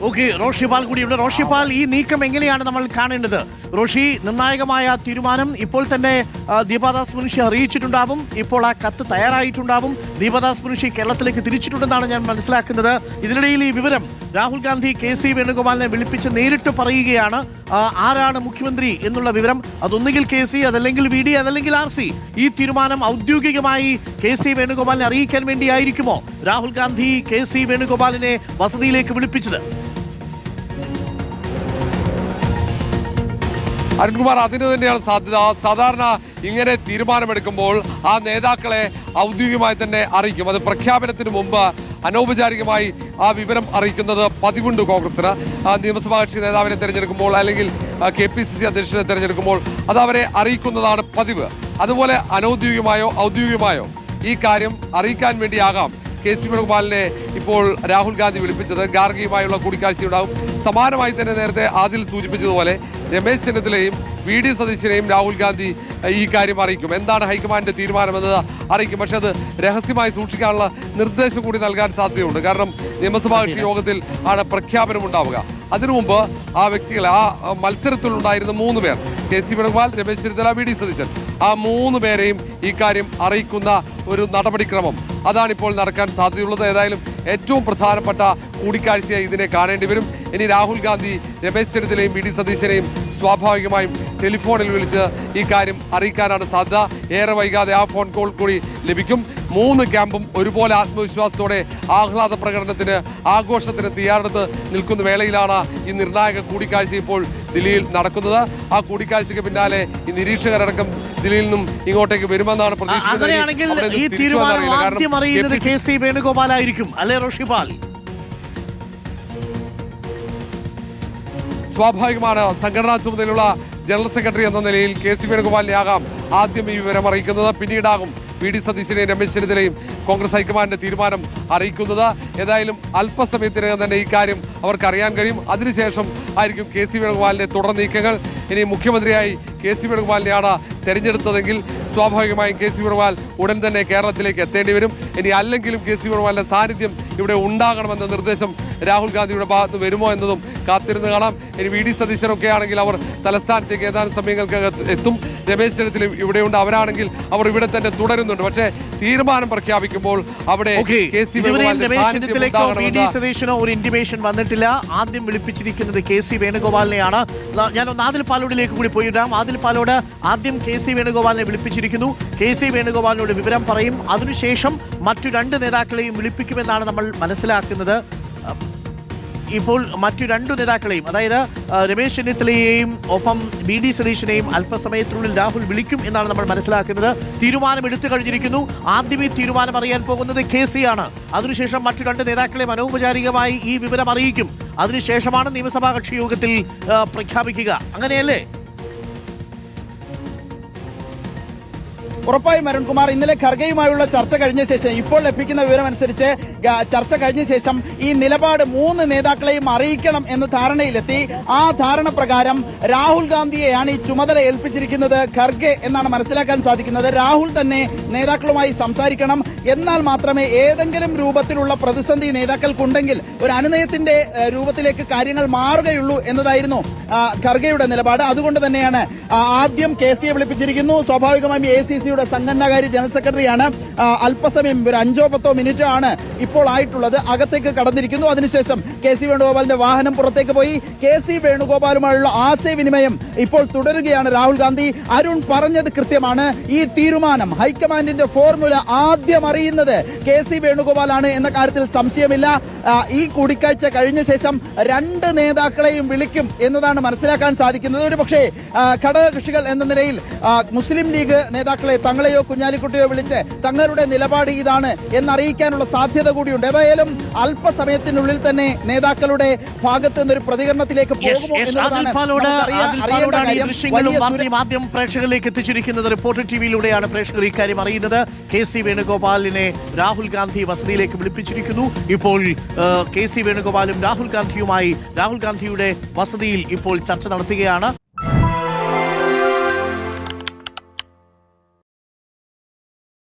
Okay, Roshipal കൂടിയുണ്ട്. റോഷിപാൽ, ഈ നീക്കം എങ്ങനെയാണ് നമ്മൾ കാണേണ്ടത്? റോഷി, നിർണായകമായ തീരുമാനം ഇപ്പോൾ തന്നെ ദീപാദാസ് മുൻഷി അറിയിച്ചിട്ടുണ്ടാവും. ഇപ്പോൾ ആ കത്ത് തയ്യാറായിട്ടുണ്ടാവും. ദീപാദാസ് മുൻഷി കേരളത്തിലേക്ക് തിരിച്ചിട്ടുണ്ടെന്നാണ് ഞാൻ മനസ്സിലാക്കുന്നത്. ഇതിനിടയിൽ ഈ വിവരം രാഹുൽ ഗാന്ധി KC വേണുഗോപാലിനെ വിളിപ്പിച്ച് നേരിട്ട് പറയുകയാണ്. ആരാണ് മുഖ്യമന്ത്രി എന്നുള്ള വിവരം അതൊന്നുകിൽ KC, അതല്ലെങ്കിൽ VD, അതല്ലെങ്കിൽ RC. ഈ തീരുമാനം ഔദ്യോഗികമായി KC വേണുഗോപാലിനെ അറിയിക്കാൻ വേണ്ടിയായിരിക്കുമോ രാഹുൽ ഗാന്ധി KC വേണുഗോപാലിനെ വസതിയിലേക്ക് വിളിപ്പിച്ചത്? അരുൺകുമാർ, അതിന് തന്നെയാണ് സാധ്യത. സാധാരണ ഇങ്ങനെ തീരുമാനമെടുക്കുമ്പോൾ ആ നേതാക്കളെ ഔദ്യോഗികമായി തന്നെ അറിയിക്കും. അത് പ്രഖ്യാപനത്തിന് മുമ്പ് അനൗപചാരികമായി ആ വിവരം അറിയിക്കുന്നത് പതിവുണ്ട് കോൺഗ്രസിന്. നിയമസഭാ കക്ഷി നേതാവിനെ തിരഞ്ഞെടുക്കുമ്പോൾ അല്ലെങ്കിൽ KPCC അധ്യക്ഷനെ തിരഞ്ഞെടുക്കുമ്പോൾ അത് അവരെ അറിയിക്കുന്നതാണ് പതിവ്. അതുപോലെ അനൗദ്യോഗികമായോ ഔദ്യോഗികമായോ ഈ കാര്യം അറിയിക്കാൻ വേണ്ടിയാകാം KC വേണുഗോപാലിനെ ഇപ്പോൾ രാഹുൽ ഗാന്ധി വിളിപ്പിച്ചത്. ഗാർഗിയുമായുള്ള കൂടിക്കാഴ്ചയുണ്ടാവും. സമാനമായി തന്നെ നേരത്തെ ആദിൽ സൂചിപ്പിച്ചതുപോലെ രമേശ് ചെന്നിത്തലയും VD സതീശനെയും രാഹുൽ ഗാന്ധി ഈ കാര്യം അറിയിക്കും. എന്താണ് ഹൈക്കമാൻഡിന്റെ തീരുമാനമെന്നത് അറിയിക്കും. പക്ഷെ അത് രഹസ്യമായി സൂക്ഷിക്കാനുള്ള നിർദ്ദേശം കൂടി നൽകാൻ സാധ്യതയുണ്ട്. കാരണം നിയമസഭാ കക്ഷി യോഗത്തിൽ ആണ് പ്രഖ്യാപനം ഉണ്ടാവുക. അതിനു മുമ്പ് ആ വ്യക്തികളെ, ആ മത്സരത്തിലുണ്ടായിരുന്ന 3 പേർ, KC വേണുഗോപാൽ, രമേശ് ചെന്നിത്തല, VD സതീശൻ, ആ 3 പേരെയും ഈ കാര്യം അറിയിക്കുന്ന ഒരു നടപടിക്രമം അതാണിപ്പോൾ നടക്കാൻ സാധ്യതയുള്ളത്. ഏതായാലും ഏറ്റവും പ്രധാനപ്പെട്ട കൂടിക്കാഴ്ചയായി ഇതിനെ കാണേണ്ടി വരും. ഇനി രാഹുൽ ഗാന്ധി രമേശ് ചെന്നിത്തലയും VD സതീശനെയും സ്വാഭാവികമായും ടെലിഫോണിൽ വിളിച്ച് ഈ കാര്യം അറിയിക്കാനാണ് സാധ്യത. ഏറെ വൈകാതെ ആ ഫോൺ കോൾ കൂടി ലഭിക്കും. 3 ക്യാമ്പും ഒരുപോലെ ആത്മവിശ്വാസത്തോടെ ആഹ്ലാദ പ്രകടനത്തിന്, ആഘോഷത്തിന് തയ്യാറെടുത്ത് നിൽക്കുന്ന വേളയിലാണ് ഈ നിർണായക കൂടിക്കാഴ്ച ഇപ്പോൾ ദില്ലിയിൽ നടക്കുന്നത്. ആ കൂടിക്കാഴ്ചയ്ക്ക് പിന്നാലെ ഈ നിരീക്ഷകരടക്കം ദില്ലിയിൽ നിന്നും ഇങ്ങോട്ടേക്ക് വരുമെന്നാണ് പ്രതീക്ഷിക്കുന്നത്. KC വേണുഗോപാലായിരിക്കും അല്ലെ റോഷിപാൽ? സ്വാഭാവികമാണ്. സംഘടനാ ചുമതലയുള്ള ജനറൽ സെക്രട്ടറി എന്ന നിലയിൽ KC വേണുഗോപാലിനെയാകാം ആദ്യം ഈ വിവരം അറിയിക്കുന്നത്. പിന്നീടാകും VD സതീശനെയും രമേശ് ചെന്നിത്തലയും കോൺഗ്രസ് ഹൈക്കമാൻഡിന്റെ തീരുമാനം അറിയിക്കുന്നത്. ഏതായാലും അല്പസമയത്തിനകം തന്നെ ഈ കാര്യം അവർക്ക് അറിയാൻ കഴിയും. അതിനുശേഷം ആയിരിക്കും KC വേണുഗോപാലിന്റെ തുടർ നീക്കങ്ങൾ. ഇനി മുഖ്യമന്ത്രിയായി KC വേണുഗോപാലിനെയാണ് തെരഞ്ഞെടുത്തതെങ്കിൽ സ്വാഭാവികമായും KC വേണുഗോപാൽ ഉടൻ തന്നെ കേരളത്തിലേക്ക് എത്തേണ്ടി വരും. ഇനി അല്ലെങ്കിലും KC വേണുഗോപാലിന്റെ സാന്നിധ്യം ഇവിടെ ഉണ്ടാകണമെന്ന നിർദ്ദേശം രാഹുൽ ഗാന്ധിയുടെ ഭാഗത്ത് വരുമോ എന്നതും കാത്തിരുന്ന് കാണാം. ഇനി VD സതീശനൊക്കെ ആണെങ്കിൽ അവർ തലസ്ഥാനത്തേക്ക് ഏതാനും സമയങ്ങൾക്ക് എത്തും. രമേശ് ചെന്നിത്തലയും ഇവിടെയുണ്ട്. അവരാണെങ്കിൽ അവർ ഇവിടെ തന്നെ തുടരുന്നുണ്ട്. പക്ഷേ തീരുമാനം പ്രഖ്യാപിക്കുമ്പോൾ അവിടെ KC VD സതീശനോ ഒരു ഇന്റിമേഷൻ വന്നിട്ടില്ല. ആദ്യം വിളിപ്പിച്ചിരിക്കുന്നത് KC വേണുഗോപാലിനെയാണ്. ഞാനൊന്ന് ആദിൽ പാലോടിലേക്ക് കൂടി പോയിടാം. ആദിൽ പാലോട്, ആദ്യം KC വേണുഗോപാലിനെ വിളിപ്പിച്ചിരിക്കുന്നു. KC വേണുഗോപാലിനോട് വിവരം പറയും. അതിനുശേഷം മറ്റു 2 നേതാക്കളെയും വിളിപ്പിക്കുമെന്നാണ് നമ്മൾ മനസ്സിലാക്കുന്നത്. ഇപ്പോൾ മറ്റു 2 നേതാക്കളെയും, അതായത് രമേശ് ചെന്നിത്തലയെയും ഒപ്പം VD സതീശനെയും അല്പസമയത്തിനുള്ളിൽ രാഹുൽ വിളിക്കും എന്നാണ് നമ്മൾ മനസ്സിലാക്കുന്നത്. തീരുമാനം എടുത്തു കഴിഞ്ഞിരിക്കുന്നു. ആദ്യം ഈ തീരുമാനം അറിയാൻ പോകുന്നത് KC ആണ്. അതിനുശേഷം മറ്റു 2 നേതാക്കളെയും അനൗപചാരികമായി ഈ വിവരം അറിയിക്കും. അതിനുശേഷമാണ് നിയമസഭാ കക്ഷി യോഗത്തിൽ പ്രഖ്യാപിക്കുക. അങ്ങനെയല്ലേ? ഉറപ്പായും അരുൺകുമാർ, ഇന്നലെ ഖർഗെയുമായുള്ള ചർച്ച കഴിഞ്ഞ ശേഷം, ഇപ്പോൾ ലഭിക്കുന്ന വിവരമനുസരിച്ച് ചർച്ച കഴിഞ്ഞ ശേഷം ഈ നിലപാട് 3 നേതാക്കളെയും അറിയിക്കണം എന്ന ധാരണയിലെത്തി. ആ ധാരണ പ്രകാരം രാഹുൽ ഗാന്ധിയെയാണ് ഈ ചുമതല ഏൽപ്പിച്ചിരിക്കുന്നത് ഖർഗെ എന്നാണ് മനസ്സിലാക്കാൻ സാധിക്കുന്നത്. രാഹുൽ തന്നെ നേതാക്കളുമായി സംസാരിക്കണം. എന്നാൽ മാത്രമേ ഏതെങ്കിലും രൂപത്തിലുള്ള പ്രതിസന്ധി നേതാക്കൾക്കുണ്ടെങ്കിൽ ഒരു അനുനയത്തിന്റെ രൂപത്തിലേക്ക് കാര്യങ്ങൾ മാറുകയുള്ളൂ എന്നതായിരുന്നു ഖർഗെയുടെ നിലപാട്. അതുകൊണ്ട് തന്നെയാണ് ആദ്യം KCയെ വിളിപ്പിച്ചിരിക്കുന്നു. സ്വാഭാവികമായും ACCയുടെ സംഘടനാകാര്യ ജനറൽ സെക്രട്ടറിയാണ്. അല്പസമയം, ഒരു 5-10 മിനിറ്റ് ആണ് ഇപ്പോൾ ആയിട്ടുള്ളത്. അകത്തേക്ക് കടന്നിരിക്കുന്നു. അതിനുശേഷം KC വേണുഗോപാലിന്റെ വാഹനം പുറത്തേക്ക് പോയി. KC വേണുഗോപാലുമായുള്ള ആശയവിനിമയം ഇപ്പോൾ തുടരുകയാണ് രാഹുൽ ഗാന്ധി. അരുൺ പറഞ്ഞത് കൃത്യമാണ്. ഈ തീരുമാനം, ഹൈക്കമാൻഡിന്റെ ഫോർമുല ആദ്യം അറിയുന്നത് KC വേണുഗോപാലാണ് എന്ന കാര്യത്തിൽ സംശയമില്ല. ഈ കൂടിക്കാഴ്ച കഴിഞ്ഞ ശേഷം 2 നേതാക്കളെയും വിളിക്കും എന്നതാണ് മനസ്സിലാക്കാൻ സാധിക്കുന്നത്. ഒരു പക്ഷേ ഘടകകക്ഷികൾ എന്ന നിലയിൽ മുസ്ലിം ലീഗ് നേതാക്കളെ, തങ്ങളെയോ കുഞ്ഞാലിക്കുട്ടിയോ വിളിച്ച് തങ്ങളുടെ നിലപാട് ഇതാണ് എന്നറിയിക്കാനുള്ള സാധ്യത കൂടിയുണ്ട്. ഏതായാലും അല്പസമയത്തിനുള്ളിൽ തന്നെ നേതാക്കളുടെ ഭാഗത്ത് നിന്നൊരു പ്രതികരണത്തിലേക്ക് പോകുമോ എന്നതാണ് ആദ്യം പ്രേക്ഷകരിലേക്ക് എത്തിച്ചിരിക്കുന്നത്. റിപ്പോർട്ടർ ടിവിയിലൂടെയാണ് പ്രേക്ഷകർ ഇക്കാര്യം അറിയുന്നത്. KC വേണുഗോപാലിനെ രാഹുൽ ഗാന്ധി വസതിയിലേക്ക് വിളിപ്പിച്ചിരിക്കുന്നു. ഇപ്പോൾ KC വേണുഗോപാലും രാഹുൽ ഗാന്ധിയുടെ വസതിയിൽ ഇപ്പോൾ ചർച്ച നടത്തുകയാണ്.